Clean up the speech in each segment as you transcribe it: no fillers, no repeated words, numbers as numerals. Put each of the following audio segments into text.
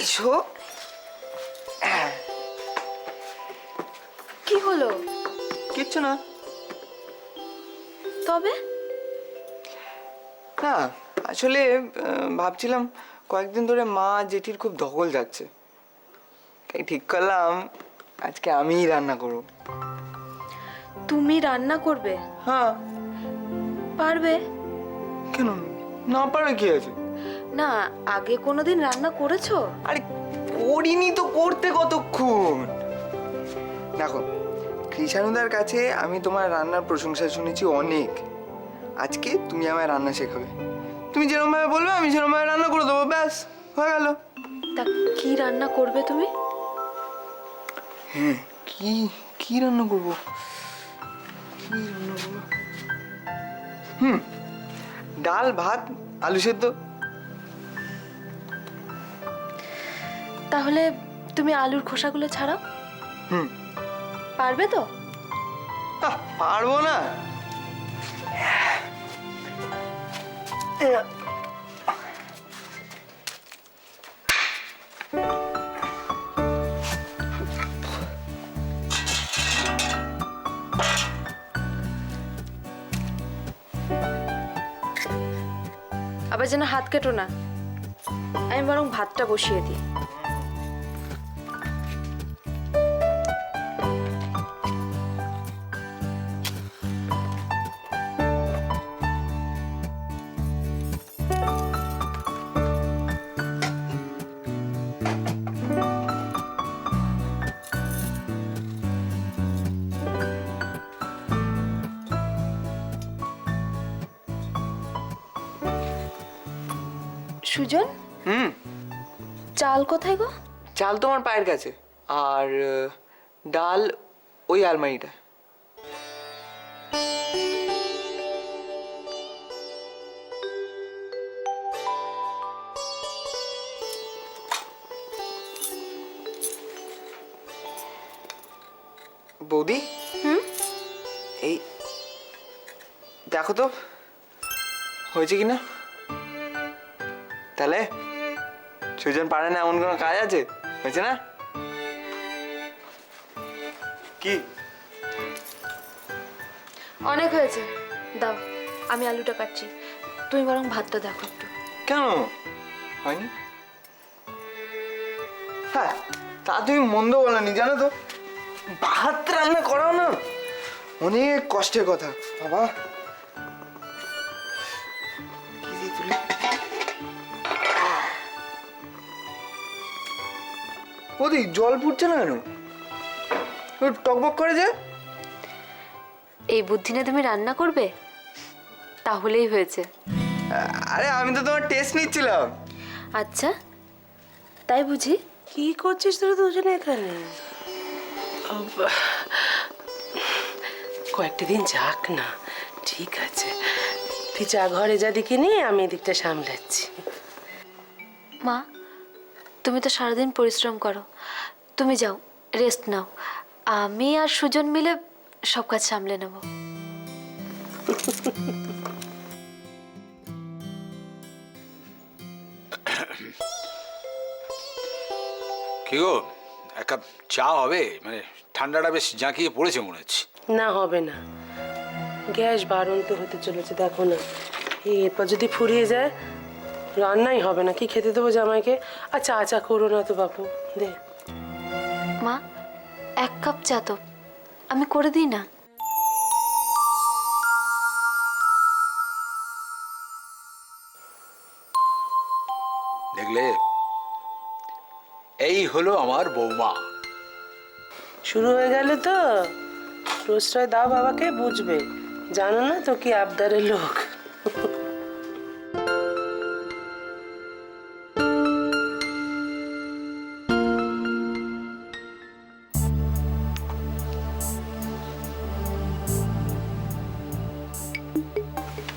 এসো। কি হলো? কিচ্ছু না। তবে না, আসলে ভাবছিলাম কয়েকদিন ধরে মা জেঠির খুব ধকল যাচ্ছে, তাই ঠিক করলাম আজকে আমিই রান্না করব। তুমি রান্না করবে? হ্যাঁ। পারবে? কেন না পারবে, কি আছে? না, আগে কোনোদিন রান্না করেছো? আরে করিনি তো, করতে কতক্ষণ। দেখো, কৃষাণুদার কাছে আমি তোমার রান্নার প্রশংসা শুনেছি অনেক। আজকে তুমি আমায় রান্না শেখাবে। তুমি যেরকম ভাবে বলবে আমি সেরকম ভাবে রান্না করে দেবো, ব্যাস হয়ে গেল। তা কি রান্না করবে তুমি? হ্যাঁ, কি কি রান্না করবো, কি রান্না করবো? ডাল, ভাত, আলু সেদ্ধ। তাহলে তুমি আলুর খোসাগুলো ছাড়াও। পারবে তো? পারবো না? আবার যেন হাত কেটো না। আমি বরং ভাতটা বসিয়ে দিই। সুজন, চাল কোথায় গো? চাল তোমার পায়ের কাছে, আর ডাল ওই আলমারিটা। বৌদি, এই দেখো তো হয়েছে কিনা। তাহলে সুজন পারে না এমন কোনো কাজ আছে? হয়েছে না? কি অনেক হয়েছে, দাও আমি আলুটা কাটছি। তুমি বরং ভাতটা দেখো একটু। কেন হয়নি? হ্যাঁ, তা তুমি মন্দ বলনি, জানো তো ভাত রান্না করাও না অনেক কষ্টের কথা বাবা। কি দিয়ে তুলি? ওদি জল ফুটছে না কেন? টকবক করে যে। এই বুদ্ধি নিয়ে তুমি রান্না করবে? তাহলেই হয়েছে। আরে আমি তো তোমার টেস্ট নিচ্ছিলাম। আচ্ছা, তাই বুঝি? কি করছিস তোরা দুজনে এখানে? কয়েকটা দিন যাক না, ঠিক আছে। তুই যা ঘরে যা দিকে নিয়ে, আমি এদিকটা সামলাচ্ছি। মা, তুমি তো সারাদিন পরিশ্রম করো, তুমি যাও রেস্ট নাও। আমি আর সুজন মিলে সব কাজ সামলে নেব। কি গো, এক কাপ চা হবে? মানে ঠান্ডাটা বেশ জাঁকিয়ে পড়েছে মনে হচ্ছে। না, হবে না। গ্যাস বাড়ন্ত হতে চলেছে, দেখো না। এরপর যদি ফুরিয়ে যায় রান্নাই হবে না। কি খেতে দেবো জামাইকে? আর চা চা করো না তো বাপু, দে। মা, এক কাপ চা তো আমি করে দিই না? দেখলে, এই হলো আমার বৌমা। শুরু হয়ে গেল তো। প্রশ্রয় দাও বাবাকে, বুঝবে। জানো না তো কি আবদারের লোক।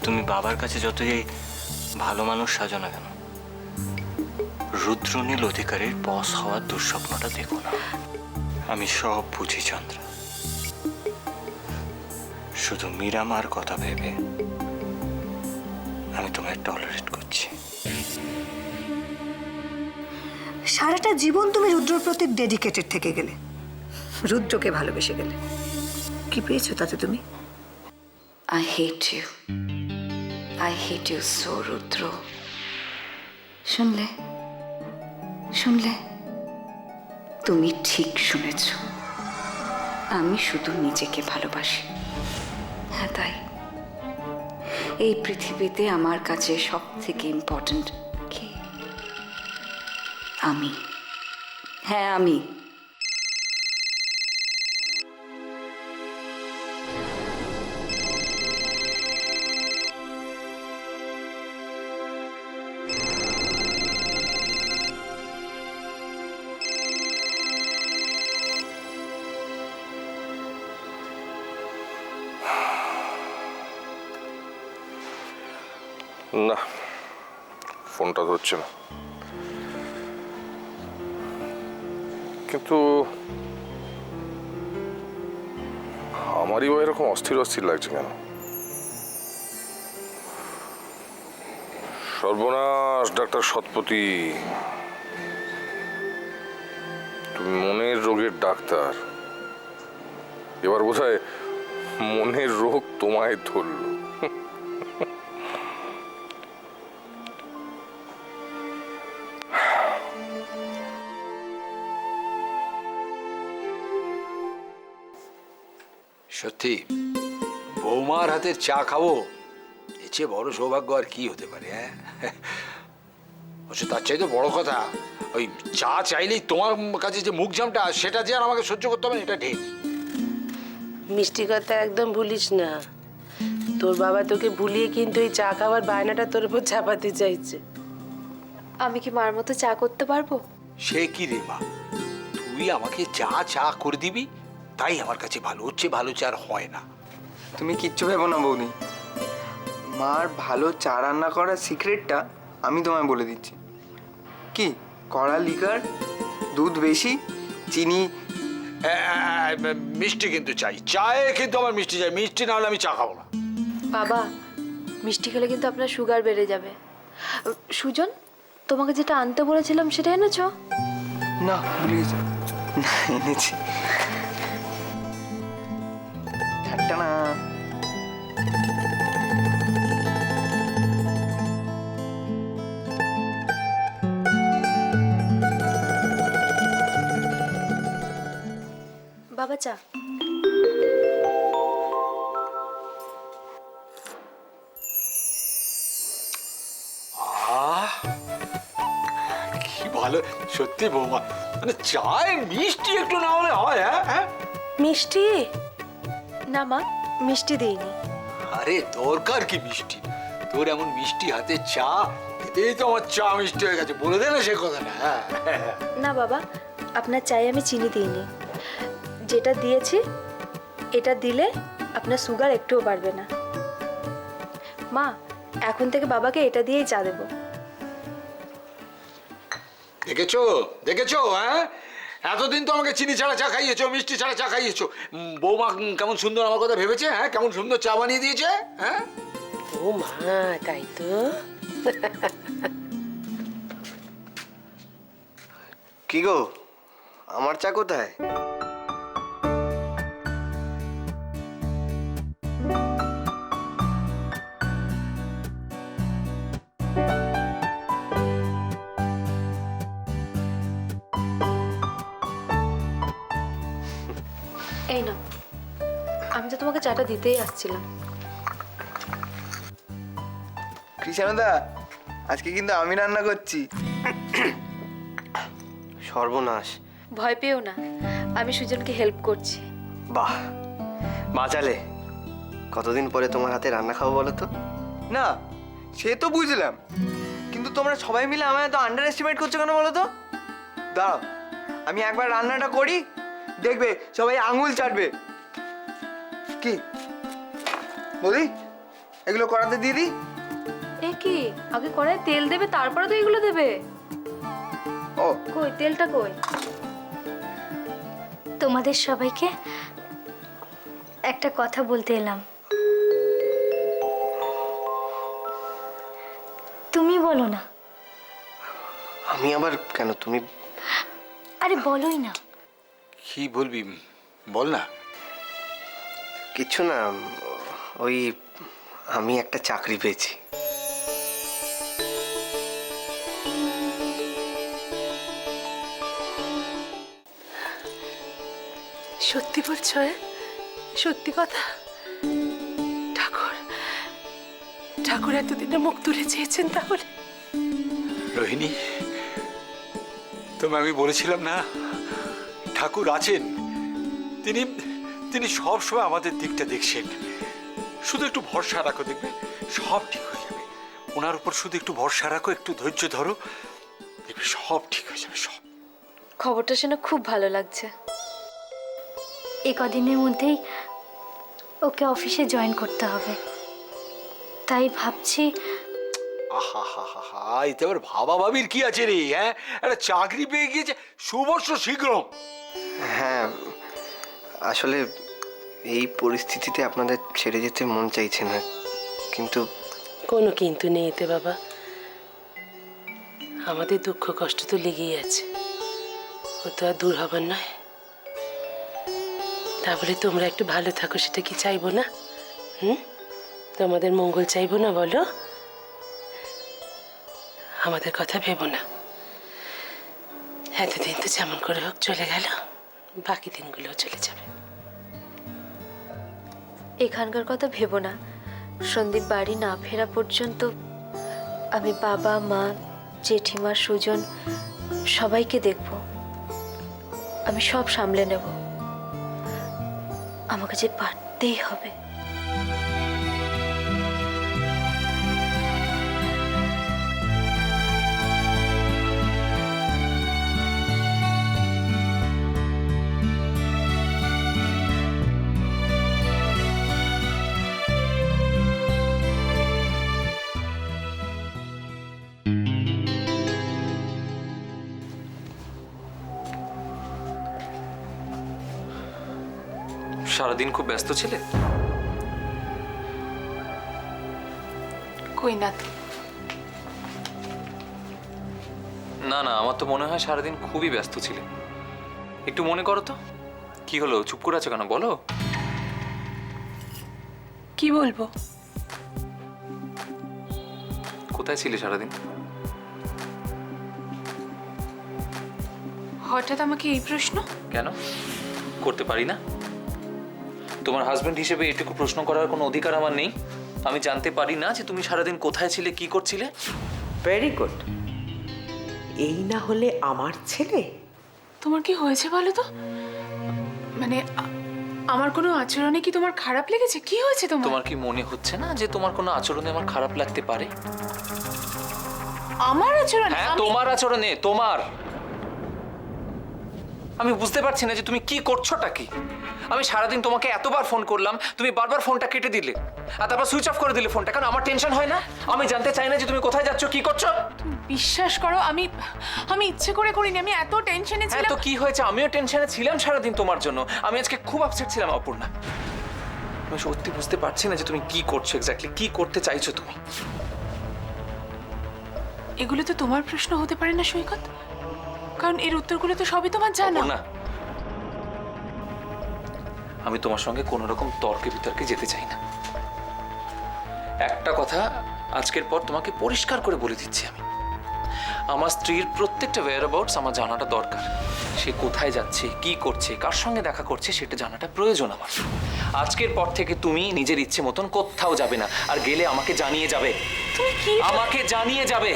তুমি বাবার কাছে যতই ভালো মানুষ সাজো না কেন, রুদ্রনীল অধিকারীর বস হওয়ার দুঃস্বপ্নটা দেখো না। আমি সব বুঝি চন্দ্রা, শুধু মীরামার কথা ভেবে আমি তোমায় টলারেট করছি। সারাটা জীবন তুমি রুদ্রর প্রতি ডেডিকেটেড থেকে গেলে, রুদ্রকে ভালোবেসে গেলে। কি পেয়েছো তাতে তুমি? I hate you. I hate you so, রুদ্র। শুনলে শুনলে, তুমি ঠিক শুনেছ। আমি শুধু নিজেকে ভালোবাসি। হ্যাঁ, তাই এই পৃথিবীতে আমার কাছে সব থেকে ইম্পর্ট্যান্ট কে? আমি। হ্যাঁ, আমি। না, ফোনটা ধরছে না। কিন্তু আমারই বা এরকম অস্থির অস্থির লাগছে কেন? সর্বনাশ ডাক্তার শতপথী, তুমি মনের রোগের ডাক্তার। এবার বোধহয় মনের রোগ তোমায় ধরল। সত্যি বৌমার হাতের চা খাবো, এর চেয়ে বড় সৌভাগ্য আর কি হতে পারে? হ্যাঁ, অবশ্য তার চাইতে বড় কথা, ওই চা চাইলেই তোমার কাছে যে মুখ জামটা, সেটা যে আর আমাকে সহ্য করতে হবে না, এটা ঢের। মিষ্টি কথা একদম ভুলিস না। তোর বাবা তোকে ভুলিয়ে কিন্তু এই চা খাওয়ার বায়নাটা তোর উপর চাপাতে চাইছে। আমি কি মার মতো চা করতে পারবো? সে কি রে মা, তুই আমাকে চা চা করে দিবি, তাই আমার কাছে ভালো হচ্ছে, ভালো চা আর হয় না। তুমি কিচ্ছু ভেবো না বৌদি, মার ভালো চা রান্না করার সিক্রেটটা আমি তোমায় বলে দিচ্ছি। কি, কড়া লিকার, দুধ বেশি, চিনি। মিষ্টি কিন্তু চাই, চায়ে কিন্তু আমার মিষ্টি চাই, মিষ্টি না হলে আমি চা খাবো না। বাবা, মিষ্টি খেলে কিন্তু আপনার সুগার বেড়ে যাবে। সুজন, তোমাকে যেটা আনতে বলেছিলাম সেটা এনেছো? না, ভুলে গেছি। না, এনেছি। ঠাট্টা না। বাবা, চা। কি ভালো সত্যি বৌমা, মানে চায় মিষ্টি একটু না হলে হয়? হ্যাঁ, মিষ্টি? না মা, মিষ্টি দিইনি। আরে দরকার কি মিষ্টি? তোর এমন মিষ্টি হাতে চা, এতেই তো আমার চা মিষ্টি হয়ে গেছে। বলে দে না সে কথাটা। না বাবা, আপনার চায়ে আমি চিনি দিইনি। যেটা দিয়েছি এটা দিলে আপনার সুগার একটুও বাড়বে না। মা, এখন থেকে বাবাকে এটা দিয়েই চা দেবো। দেখেছো দেখেছো? হ্যাঁ, এতদিন তো আমাকে চিনি ছাড়া চা খাইয়েছো, মিষ্টি ছাড়া চা খাইয়েছো। বৌমা কেমন সুন্দর আমার কথা ভেবেছে, হ্যাঁ, কেমন সুন্দর চা বানিয়ে দিয়েছে। হ্যাঁ, ও মা, তাই তো। কি গো, আমার চা কোথায়? এই না, আমি তো তোমাকে চাটা দিতেই আসছিলাম। কৃষ্ণদা, আজকে কিন্তু আমি রান্না করছি। সর্বনাশ। ভয় পেও না, আমি সুজনকে হেল্প করছি। বাহ, বাঁচালে। কতদিন পরে তোমার হাতে রান্না খাবো বলো তো? না, সে তো বুঝলাম, কিন্তু তোমরা সবাই মিলে আমায় তো আন্ডার এস্টিমেট করছো কেন বলো তো? দাঁড়াও, আমি একবার রান্নাটা করি, দেখবে সবাই আঙুল চাটবে। কি বলি, এগুলো করাতে দিয়ে দিই? এ কি, আগে কড়াই তেল দেবে তারপরে তো এগুলো দেবে? ও, কই তেলটা কই? তোমাদের সবাইকে একটা কথা বলতে এলাম। তুমি বলো না। আমি আবার কেন? তুমি আরে বলোই না। কি বলবি বল না। কিচ্ছু না, ওই আমি একটা চাকরি পেয়েছি। সত্যি বলছো? সত্যি কথা? ঠাকুর ঠাকুর এতদিনে মুখ তুলে চেয়েছেন তাহলে? রোহিণী, তোমায় আমি বলেছিলাম না ঠাকুর আছেন, তিনি তিনি সব সময় আমাদের দিকটা দেখছেন। শুধু একটু ভরসা রাখো, দেখবে সব ঠিক হয়ে যাবে। ওনার উপর শুধু একটু ভরসা রাখো, একটু ধৈর্য ধরো, দেখবে সব ঠিক হয়ে যাবে সব। খবরটা শুনে খুব ভালো লাগছে। এই কদিনের মধ্যেই ওকে অফিসে জয়েন করতে হবে, তাই ভাবছি। আহা হা হা হা, এতে আবার ভাবা ভাবির কি আছে রে? হ্যাঁ, একটা চাকরি পেয়ে গিয়েছে, শুভর্ষ শীঘ্র। হ্যাঁ, আসলে এই পরিস্থিতিতে আপনাদের ছেড়ে যেতে মন চাইছে না, কিন্তু কোনো কিন্তু নেই এতে বাবা। আমাদের দুঃখ কষ্ট তো লেগেই আছে, ও তো আর দূর হবার নয়। তারপরে তোমরা একটু ভালো থাকো, সেটা কি চাইবো না? তোমাদের মঙ্গল চাইবো না বলো? আমাদের কথা ভেবো না। এতদিন তো যেমন করে হোক চলে গেল, বাকি দিনগুলোও চলে যাবে। এখানকার কথা ভেবো না। সন্দীপ বাড়ি না ফেরা পর্যন্ত আমি বাবা, মা, জেঠিমা, সুজন সবাইকে দেখব। আমি সব সামলে নেব। আমাকে যে পারতেই হবে। সারাদিন খুব ব্যস্ত ছিলে? কই না তো। না না, আমার তো মনে হয় সারাদিন খুবই ব্যস্ত ছিলে। একটু মনে করো তো, কি হলো? চুপ করে আছো কেন, বলো। কি বলবো? কোথায় ছিলে সারাদিন? হঠাৎ আমাকে এই প্রশ্ন কেন করতে পারি না? তোমার হাজবেন্ড হিসেবে এটুকু প্রশ্ন করার কোনো অধিকার আমার নেই? আমি জানতে পারি না যে তুমি সারাদিন কোথায় ছিলে, কি করছিলে? Very good. এই না হলে আমার ছেলে। তোমার কি হয়েছে বলো তো? মানে আমার কোনো আচরণে কি তোমার খারাপ লেগেছে? কি হয়েছে তোমার? তোমার কি মনে হচ্ছে না যে তোমার কোনো আচরণে আমার খারাপ লাগতে পারে? আমার আচরণ? হ্যাঁ, তোমার আচরণে। তোমার। আমি বুঝতে পারছি না যে তুমি কি করছোটা কি। আমি সারাদিন তোমাকে এতবার ফোন করলাম, তুমি বারবার ফোনটা কেটে দিলে আর তারপর সুইচ অফ করে দিলে ফোনটা। কারণ আমার টেনশন হয় না? আমি জানতে চাই না যে তুমি কোথায় যাচ্ছ, কি করছো? বিশ্বাস করো, আমি ইচ্ছে করে করিনি। আমি এত টেনশনে হ্যাঁ, ছিলাম। তো কি হয়েছে? আমিও টেনশনে ছিলাম সারাদিন তোমার জন্য। আমি আজকে খুব আপসেট ছিলাম অপর্ণা। আমি সত্যি বুঝতে পারছি না যে তুমি কি করছো, এক্স্যাক্টলি কি করতে চাইছো তুমি। এগুলো তো তোমার প্রশ্ন হতে পারে না সৈকত, কারণ এর উত্তরগুলো তো সবই তোমার জানা। অপর্ণা, আমি তোমার সঙ্গে কোনো রকম তর্কে বিতর্কে যেতে চাই না। একটা কথা আজকের পর তোমাকে পরিষ্কার করে বলে দিচ্ছি, আমি আমার স্ত্রীর প্রত্যেকটা ওয়্যারঅ্যাবাউটস আমার জানাটা দরকার। সে কোথায় যাচ্ছে, কি করছে, কার সঙ্গে দেখা করছে, সেটা জানাটা প্রয়োজন আমার। আজকের পর থেকে তুমি নিজের ইচ্ছে মতন কোথাও যাবে না, আর গেলে আমাকে জানিয়ে যাবে। তুমি কি আমাকে জানিয়ে যাবে।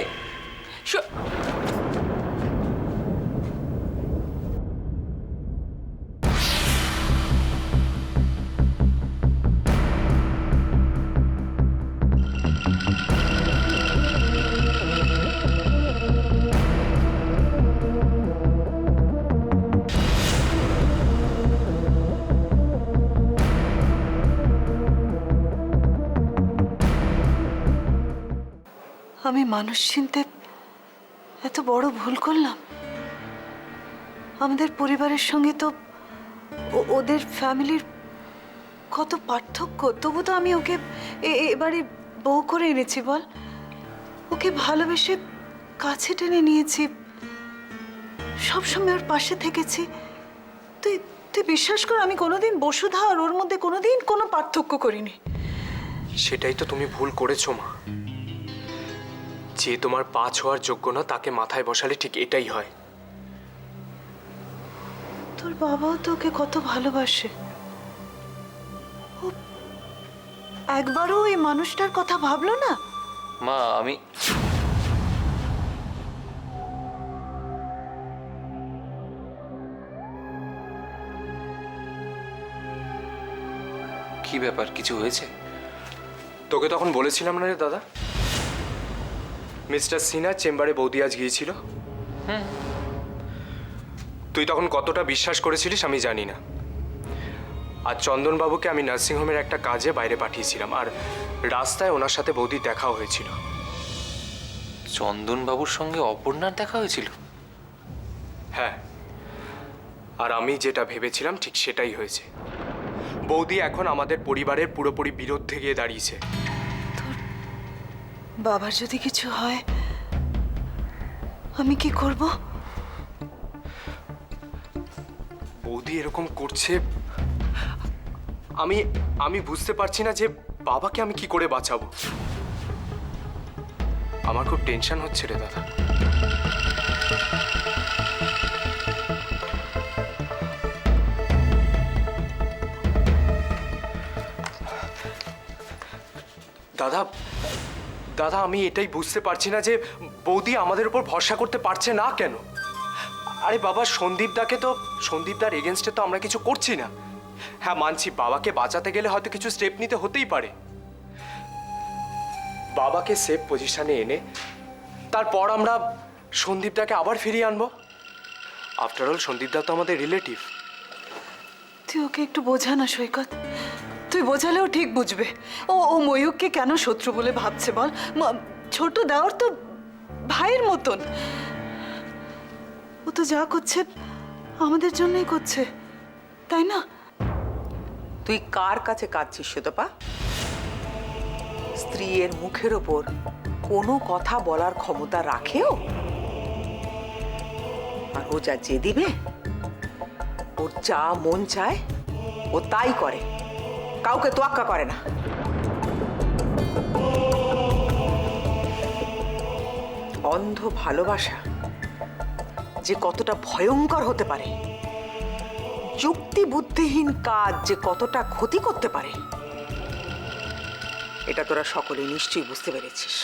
আমি মানুষ চিনতে এত বড় ভুল করলাম। আমাদের পরিবারের সঙ্গে তো ওদের ফ্যামিলির কত পার্থক্য, তবু তো আমি ওকে এবারে বউ করে এনেছি বল। ওকে ভালোবেসে কাছে টেনে নিয়েছি, সবসময় ওর পাশে থেকেছি। তুই তুই বিশ্বাস কর, আমি কোনোদিন বসুধা আর ওর মধ্যে কোনোদিন কোনো পার্থক্য করিনি। সেটাই তো তুমি ভুল করেছো মা। যে তোমার পা ছোঁয়ার যোগ্য না তাকে মাথায় বসালে ঠিক এটাই হয়। তোর বাবাও তোকে কত ভালোবাসে। ও একবারও ওই মানুষটার কথা ভাবলো না? মা আমি কি ব্যাপার, কিছু হয়েছে? তোকে তখন বলেছিলাম না রে দাদা, মিস্টার সিনহার চেম্বারে বৌদি আজ গিয়েছিল। তুই তখন কতটা বিশ্বাস করেছিলিস আমি জানি না। আর চন্দনবাবুকে আমি নার্সিংহোমের একটা কাজে বাইরে পাঠিয়েছিলাম, আর রাস্তায় ওনার সাথে বৌদির দেখাও হয়েছিল। চন্দনবাবুর সঙ্গে অপর্ণার দেখা হয়েছিল? হ্যাঁ, আর আমি যেটা ভেবেছিলাম ঠিক সেটাই হয়েছে। বৌদি এখন আমাদের পরিবারের পুরোপুরি বিরুদ্ধে গিয়ে দাঁড়িয়েছে। বাবার যদি কিছু হয় আমি কি করব? বৌদি এরকম করছে, আমি বুঝতে পারছি না যে বাবাকে আমি কি করে বাঁচাবো। আমার খুব টেনশন হচ্ছে রে দাদা। দাদা দাদা আমি এটাই বুঝতে পারছি না যে বৌদি আমাদের উপর ভরসা করতে পারছে না কেন। আরে বাবা, সন্দীপদার এগেনস্টে তো আমরা কিছু করছি না। হ্যাঁ মানছি, বাবাকে বাঁচাতে গেলে হয়তো কিছু স্টেপ নিতে হতেই পারে। বাবাকে সেফ পজিশনে এনে তারপর আমরা সন্দীপদাকে আবার ফিরিয়ে আনবো। আফটার অল সন্দীপদা তো আমাদের রিলেটিভ। তুই ওকে একটু বোঝা না সৈকত, তুই বোঝালেও ঠিক বুঝবে। ও ময়ূককে কেন শত্রু বলে ভাবছে বল? ছোট দেওর তো ভাইয়ের মতন। ও তো যা করছে আমাদের জন্যই করছে, তাই না? তুই কার কাছে কাঁদছিস সুতপা? স্ত্রীর মুখের ওপর কোনো কথা বলার ক্ষমতা রাখেও? আর ও যা যে দিবে, ওর যা মন চায় ও তাই করে, কাউকে তোয়াক্কা করে না। অন্ধ ভালোবাসা যে কতটা ভয়ঙ্কর হতে পারে, যুক্তি বুদ্ধিহীন কাজ যে কতটা ক্ষতি করতে পারে, এটা তোরা সকলে নিশ্চয়ই বুঝতে পেরেছিস।